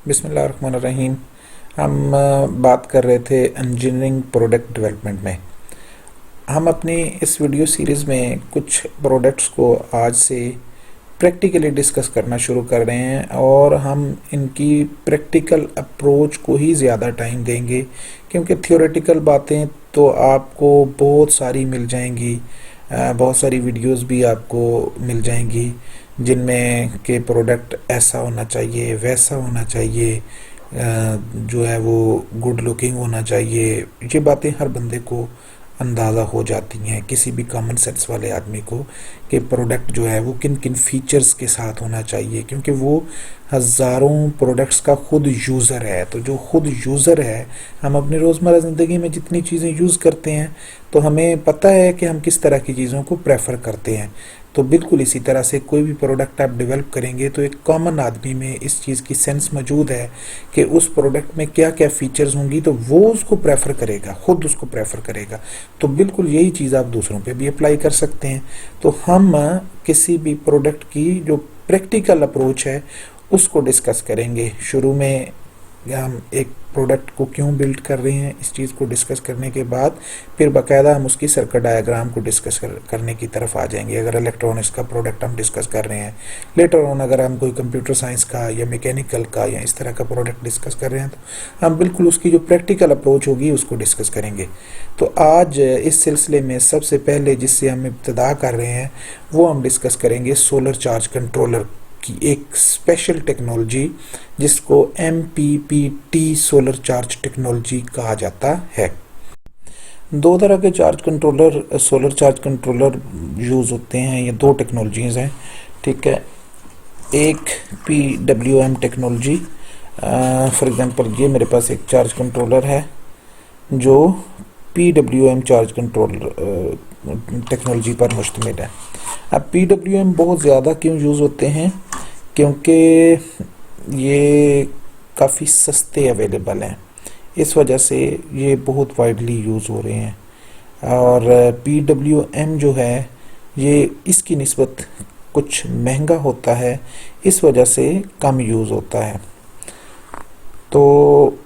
बिस्मिल्लाहिर्रहमानिर्रहीम। हम बात कर रहे थे इंजीनियरिंग प्रोडक्ट डेवलपमेंट में। हम अपनी इस वीडियो सीरीज़ में कुछ प्रोडक्ट्स को आज से प्रैक्टिकली डिस्कस करना शुरू कर रहे हैं और हम इनकी प्रैक्टिकल अप्रोच को ही ज़्यादा टाइम देंगे, क्योंकि थ्योरेटिकल बातें तो आपको बहुत सारी मिल जाएंगी, बहुत सारी वीडियोस भी आपको मिल जाएंगी जिनमें के प्रोडक्ट ऐसा होना चाहिए, वैसा होना चाहिए, जो है वो गुड लुकिंग होना चाहिए। ये बातें हर बंदे को अंदाज़ा हो जाती हैं, किसी भी कॉमन सेंस वाले आदमी को, कि प्रोडक्ट जो है वो किन किन फीचर्स के साथ होना चाहिए, क्योंकि वो हज़ारों प्रोडक्ट्स का खुद यूज़र है। तो जो खुद यूज़र है, हम अपनी रोज़मर्रा ज़िंदगी में जितनी चीज़ें यूज़ करते हैं तो हमें पता है कि हम किस तरह की चीज़ों को प्रेफर करते हैं। तो बिल्कुल इसी तरह से कोई भी प्रोडक्ट आप डेवलप करेंगे तो एक कॉमन आदमी में इस चीज़ की सेंस मौजूद है कि उस प्रोडक्ट में क्या क्या फीचर्स होंगी, तो वो उसको प्रेफर करेगा, खुद उसको प्रेफर करेगा। तो बिल्कुल यही चीज़ आप दूसरों पे भी अप्लाई कर सकते हैं। तो हम किसी भी प्रोडक्ट की जो प्रैक्टिकल अप्रोच है उसको डिस्कस करेंगे। शुरू में हम एक प्रोडक्ट को क्यों बिल्ड कर रहे हैं, इस चीज़ को डिस्कस करने के बाद फिर बाकायदा हम उसकी सर्किट डायग्राम को डिस्कस करने की तरफ आ जाएंगे। अगर इलेक्ट्रॉनिक्स का प्रोडक्ट हम डिस्कस कर रहे हैं, लेटर ऑन अगर हम कोई कंप्यूटर साइंस का या मैकेनिकल का या इस तरह का प्रोडक्ट डिस्कस कर रहे हैं तो हम बिल्कुल उसकी जो प्रैक्टिकल अप्रोच होगी उसको डिस्कस करेंगे। तो आज इस सिलसिले में सबसे पहले जिससे हम इब्तिदा कर रहे हैं वो हम डिस्कस करेंगे सोलर चार्ज कंट्रोलर की एक स्पेशल टेक्नोलॉजी जिसको MPPT सोलर चार्ज टेक्नोलॉजी कहा जाता है। दो तरह के charge controller, solar charge controller use होते हैं। ये दो टेक्नोलॉजीज़ हैं, ठीक है। एक PWM टेक्नोलॉजी, फॉर एग्जांपल ये मेरे पास एक चार्ज कंट्रोलर है जो PWM चार्ज कंट्रोलर टेक्नोलॉजी पर मुश्तमिल है। अब PWM बहुत ज़्यादा क्यों यूज़ होते हैं, क्योंकि ये काफ़ी सस्ते अवेलेबल हैं, इस वजह से ये बहुत वाइडली यूज़ हो रहे हैं। और PWM जो है ये इसकी निस्बत कुछ महंगा होता है, इस वजह से कम यूज़ होता है। तो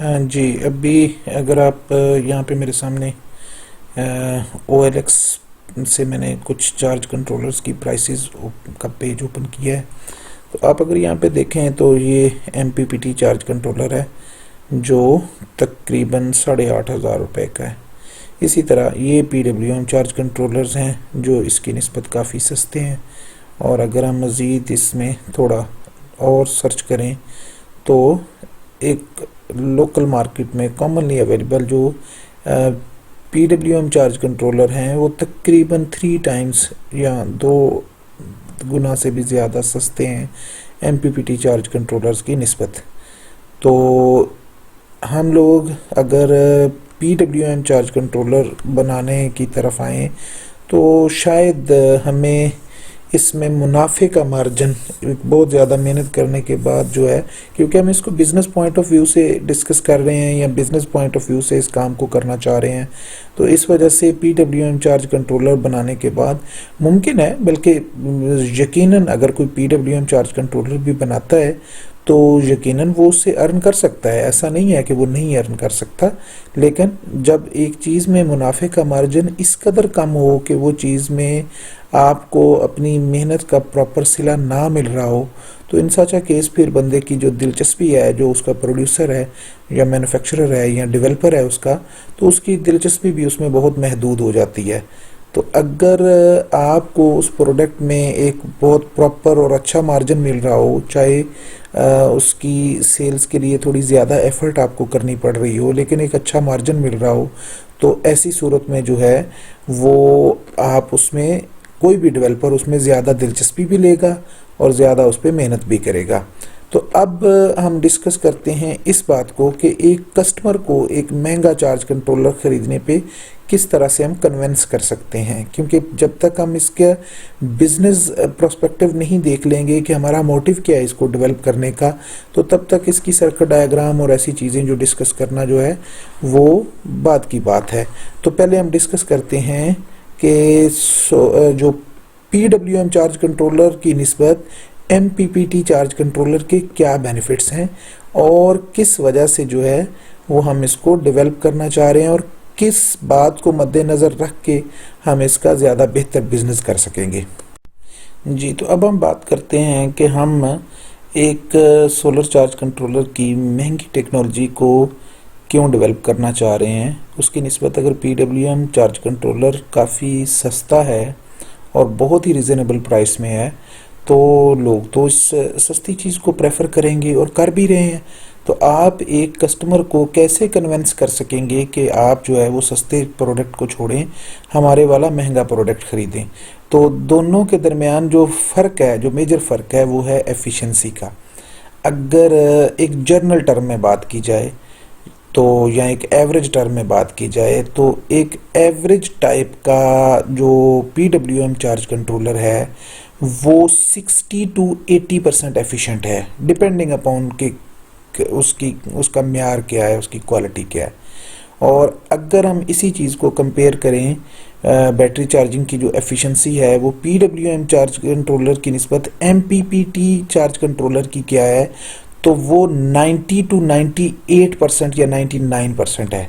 जी, अभी अगर आप यहाँ पे मेरे सामने OLX से मैंने कुछ चार्ज कंट्रोलर्स की प्राइसेस का पेज ओपन किया है। तो आप अगर यहाँ पे देखें तो ये MPPT चार्ज कंट्रोलर है जो तकरीबन 8,500 रुपये का है। इसी तरह ये PWM चार्ज कंट्रोलर्स हैं जो इसकी निस्बत काफ़ी सस्ते हैं। और अगर हम मज़ीद इसमें थोड़ा और सर्च करें तो एक लोकल मार्केट में कॉमनली अवेलेबल जो PWM चार्ज कंट्रोलर हैं वो तकरीबन 3 टाइम्स या 2 गुना से भी ज़्यादा सस्ते हैं MPPT चार्ज कंट्रोलर्स की निस्बत। तो हम लोग अगर PWM चार्ज कंट्रोलर बनाने की तरफ आएँ तो शायद हमें इसमें मुनाफे का मार्जिन बहुत ज़्यादा मेहनत करने के बाद जो है, क्योंकि हम इसको बिज़नेस पॉइंट ऑफ व्यू से डिस्कस कर रहे हैं या बिज़नेस पॉइंट ऑफ व्यू से इस काम को करना चाह रहे हैं, तो इस वजह से PWM चार्ज कंट्रोलर बनाने के बाद मुमकिन है, बल्कि यकीनन अगर कोई PWM चार्ज कंट्रोलर भी बनाता है तो यकीनन वो उससे अर्न कर सकता है। ऐसा नहीं है कि वो नहीं अर्न कर सकता, लेकिन जब एक चीज़ में मुनाफे का मार्जिन इस कदर कम हो कि वो चीज़ में आपको अपनी मेहनत का प्रॉपर सिला ना मिल रहा हो, तो इन सचा केस फिर बंदे की जो दिलचस्पी है, जो उसका प्रोड्यूसर है या मैन्युफैक्चरर है या डेवलपर है उसका, तो उसकी दिलचस्पी भी उसमें बहुत महदूद हो जाती है। तो अगर आपको उस प्रोडक्ट में एक बहुत प्रॉपर और अच्छा मार्जिन मिल रहा हो, चाहे उसकी सेल्स के लिए थोड़ी ज़्यादा एफर्ट आपको करनी पड़ रही हो, लेकिन एक अच्छा मार्जिन मिल रहा हो, तो ऐसी सूरत में जो है वो आप उसमें कोई भी डेवलपर उसमें ज़्यादा दिलचस्पी भी लेगा और ज़्यादा उस पर मेहनत भी करेगा। तो अब हम डिस्कस करते हैं इस बात को कि एक कस्टमर को एक महंगा चार्ज कंट्रोलर ख़रीदने पे किस तरह से हम कन्विंस कर सकते हैं, क्योंकि जब तक हम इसके बिजनेस प्रोस्पेक्टिव नहीं देख लेंगे कि हमारा मोटिव क्या है इसको डेवलप करने का, तो तब तक इसकी सर्किट डायग्राम और ऐसी चीज़ें जो डिस्कस करना जो है वो बात की बात है। तो पहले हम डिस्कस करते हैं कि जो PWM चार्ज कंट्रोलर की निस्बत MPPT चार्ज कंट्रोलर के क्या बेनिफिट्स हैं और किस वजह से जो है वो हम इसको डेवलप करना चाह रहे हैं और किस बात को मद्देनज़र रख के हम इसका ज़्यादा बेहतर बिजनेस कर सकेंगे। जी, तो अब हम बात करते हैं कि हम एक सोलर चार्ज कंट्रोलर की महंगी टेक्नोलॉजी को क्यों डेवलप करना चाह रहे हैं। उसकी निस्बत अगर PWM चार्ज कंट्रोलर काफ़ी सस्ता है और बहुत ही रिजनेबल प्राइस में है तो लोग तो इस सस्ती चीज़ को प्रेफर करेंगे और कर भी रहे हैं। तो आप एक कस्टमर को कैसे कन्विंस कर सकेंगे कि आप जो है वो सस्ते प्रोडक्ट को छोड़ें, हमारे वाला महंगा प्रोडक्ट खरीदें। तो दोनों के दरमियान जो फ़र्क है, जो मेजर फ़र्क है वो है एफिशिएंसी का। अगर एक जर्नल टर्म में बात की जाए तो या एक एवरेज टर्म में बात की जाए तो एक एवरेज टाइप का जो PWM चार्ज कंट्रोलर है वो 60 to 80% एफिशिएंट है, डिपेंडिंग अपॉन कि उसका म्यार क्या है, उसकी क्वालिटी क्या है। और अगर हम इसी चीज़ को कंपेयर करें बैटरी चार्जिंग की जो एफिशिएंसी है वो PWM चार्ज कंट्रोलर की निस्बत MPPT चार्ज कंट्रोलर की क्या है, तो वो 90 to 98% या 99% है।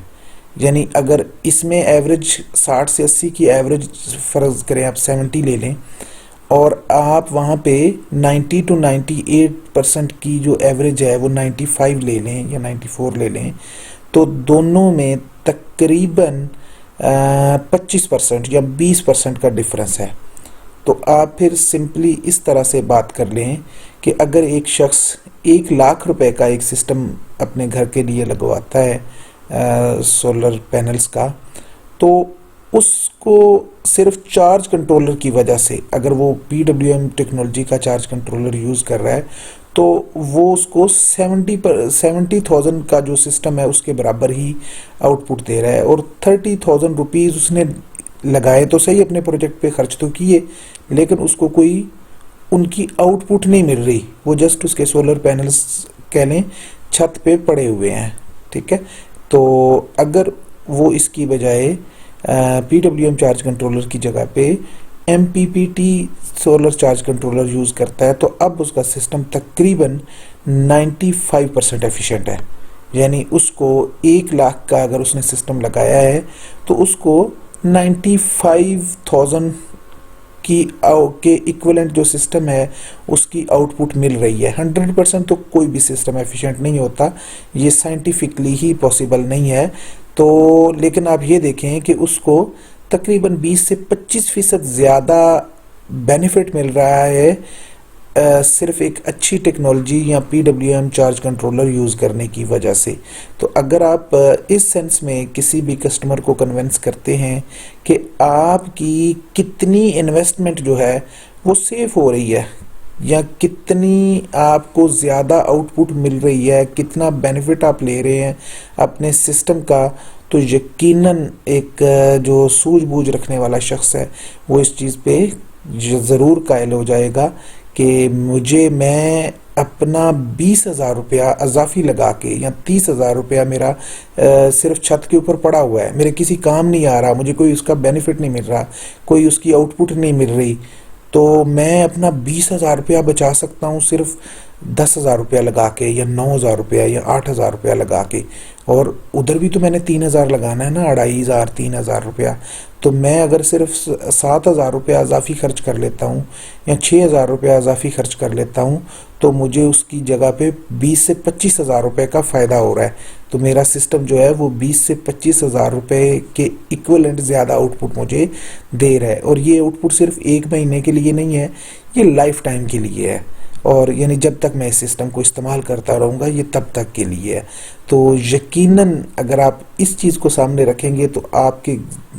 यानी अगर इसमें एवरेज 60 से 80 की एवरेज फ़र्ज़ करें, आप 70 ले लें और आप वहाँ पे 90 to 98% की जो एवरेज है वो 95 ले लें या 94 ले लें, तो दोनों में तकरीबन 25% या 20% का डिफरेंस है। तो आप फिर सिंपली इस तरह से बात कर लें कि अगर एक शख्स 1 लाख रुपए का एक सिस्टम अपने घर के लिए लगवाता है सोलर पैनल्स का, तो उसको सिर्फ चार्ज कंट्रोलर की वजह से, अगर वो PWM टेक्नोलॉजी का चार्ज कंट्रोलर यूज़ कर रहा है तो वो उसको 70,000 का जो सिस्टम है उसके बराबर ही आउटपुट दे रहा है। और 30,000 रुपीज़ उसने लगाए तो सही, अपने प्रोजेक्ट पे खर्च तो किए, लेकिन उसको कोई उनकी आउटपुट नहीं मिल रही, वो जस्ट उसके सोलर पैनल्स कह लें छत पे पड़े हुए हैं। ठीक है, तो अगर वो इसकी बजाय PWM चार्ज कंट्रोलर की जगह पे MPPT solar charge controller use करता है तो अब उसका सिस्टम तकरीबन 95% एफिशिएंट है। यानी उसको 1 लाख का अगर उसने सिस्टम लगाया है तो उसको 95,000 के इक्विवेलेंट जो सिस्टम है उसकी आउटपुट मिल रही है। 100% तो कोई भी सिस्टम एफिशिएंट नहीं होता, ये साइंटिफिकली ही पॉसिबल नहीं है। तो लेकिन आप ये देखें कि उसको तकरीबन 20 से 25% ज़्यादा बेनिफिट मिल रहा है सिर्फ एक अच्छी टेक्नोलॉजी या PWM चार्ज कंट्रोलर यूज़ करने की वजह से। तो अगर आप इस सेंस में किसी भी कस्टमर को कन्विंस करते हैं कि आपकी कितनी इन्वेस्टमेंट जो है वो सेफ हो रही है या कितनी आपको ज़्यादा आउटपुट मिल रही है, कितना बेनिफिट आप ले रहे हैं अपने सिस्टम का, तो यकीनन एक जो सूझबूझ रखने वाला शख्स है वो इस चीज़ पे ज़रूर कायल हो जाएगा कि मैं अपना 20,000 रुपया अजाफी लगा के या 30,000 रुपया मेरा सिर्फ छत के ऊपर पड़ा हुआ है, मेरे किसी काम नहीं आ रहा, मुझे कोई उसका बेनिफिट नहीं मिल रहा, कोई उसकी आउटपुट नहीं मिल रही, तो मैं अपना 20,000 रुपया बचा सकता हूँ सिर्फ 10,000 रुपया लगा के या 9,000 रुपया या 8,000 रुपया लगा के। और उधर भी तो मैंने 3,000 लगाना है ना, 2,500 3,000 रुपया। तो मैं अगर सिर्फ 7,000 रुपया अजाफी खर्च कर लेता हूँ या 6,000 रुपया अजाफी खर्च कर लेता हूँ तो मुझे उसकी जगह पे 20 से 25,000 रुपये का फ़ायदा हो रहा है। तो मेरा सिस्टम जो है वो 20 से 25,000 रुपये के इक्विवेलेंट ज़्यादा आउटपुट मुझे दे रहा है। और ये आउटपुट सिर्फ 1 महीने के लिए नहीं है, ये लाइफ टाइम के लिए है। और यानी जब तक मैं इस सिस्टम को इस्तेमाल करता रहूँगा ये तब तक के लिए है। तो यकीनन अगर आप इस चीज़ को सामने रखेंगे तो आपके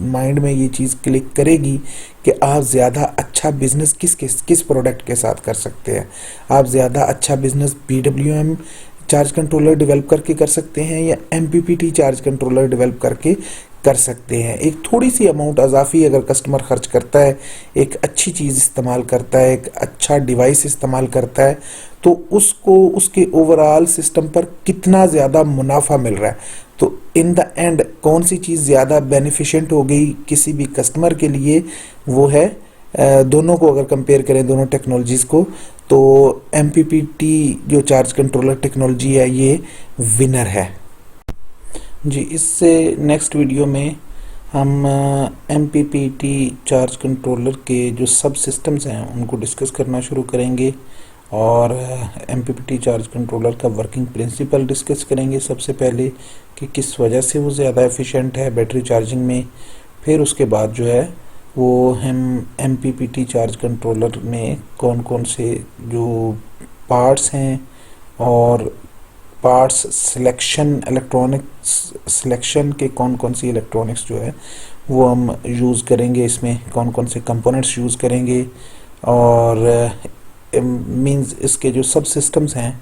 माइंड में ये चीज़ क्लिक करेगी कि आप ज़्यादा अच्छा बिजनेस किस प्रोडक्ट के साथ कर सकते हैं। आप ज़्यादा अच्छा business PWM charge controller develop करके कर सकते हैं या MPPT चार्ज कंट्रोलर डेवलप करके कर सकते हैं। एक थोड़ी सी अमाउंट अजाफी अगर कस्टमर खर्च करता है, एक अच्छी चीज़ इस्तेमाल करता है, एक अच्छा डिवाइस इस्तेमाल करता है, तो उसको उसके ओवरऑल सिस्टम पर कितना ज़्यादा मुनाफा मिल रहा है। तो इन द एंड कौन सी चीज़ ज़्यादा बेनिफिशिएंट हो गई किसी भी कस्टमर के लिए, वो है दोनों को अगर कंपेयर करें, दोनों टेक्नोलॉजीज़ को, तो MPPT जो चार्ज कंट्रोलर टेक्नोलॉजी है ये विनर है जी। इससे नेक्स्ट वीडियो में हम MPPT चार्ज कंट्रोलर के जो सब सिस्टम्स हैं उनको डिस्कस करना शुरू करेंगे और MPPT चार्ज कंट्रोलर का वर्किंग प्रिंसिपल डिस्कस करेंगे सबसे पहले कि किस वजह से वो ज़्यादा एफिशिएंट है बैटरी चार्जिंग में। फिर उसके बाद जो है वो हम MPPT चार्ज कंट्रोलर में कौन कौन से जो पार्ट्स हैं और पार्ट्स सिलेक्शन, इलेक्ट्रॉनिक्स सिलेक्शन के कौन कौन सी इलेक्ट्रॉनिक्स जो है वो हम यूज़ करेंगे, इसमें कौन कौन से कंपोनेंट्स यूज़ करेंगे और मींस इसके जो सब सिस्टम्स हैं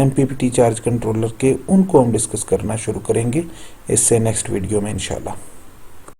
MPPT चार्ज कंट्रोलर के, उनको हम डिस्कस करना शुरू करेंगे इससे नेक्स्ट वीडियो में इंशाल्लाह।